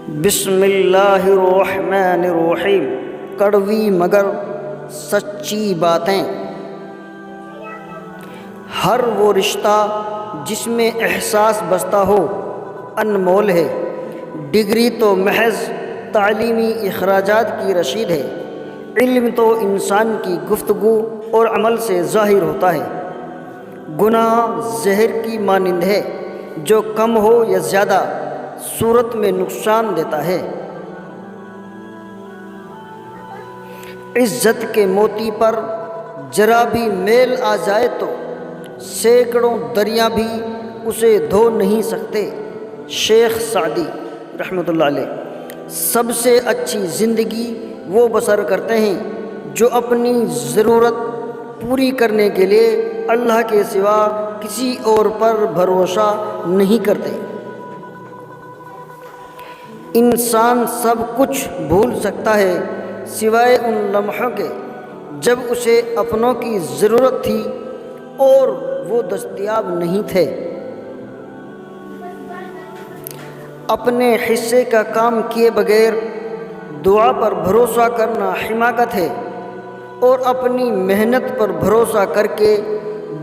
بسم اللہ الرحمن الرحیم۔ کڑوی مگر سچی باتیں۔ ہر وہ رشتہ جس میں احساس بستا ہو انمول ہے۔ ڈگری تو محض تعلیمی اخراجات کی رسید ہے، علم تو انسان کی گفتگو اور عمل سے ظاہر ہوتا ہے۔ گناہ زہر کی مانند ہے، جو کم ہو یا زیادہ صورت میں نقصان دیتا ہے۔ عزت کے موتی پر ذرا بھی میل آ جائے تو سینکڑوں دریا بھی اسے دھو نہیں سکتے۔ شیخ سعدی رحمۃ اللہ علیہ۔ سب سے اچھی زندگی وہ بسر کرتے ہیں جو اپنی ضرورت پوری کرنے کے لیے اللہ کے سوا کسی اور پر بھروسہ نہیں کرتے۔ انسان سب کچھ بھول سکتا ہے سوائے ان لمحوں کے جب اسے اپنوں کی ضرورت تھی اور وہ دستیاب نہیں تھے۔ اپنے حصے کا کام کیے بغیر دعا پر بھروسہ کرنا حماقت ہے، اور اپنی محنت پر بھروسہ کر کے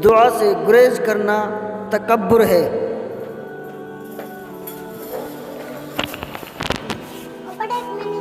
دعا سے گریز کرنا تکبر ہے۔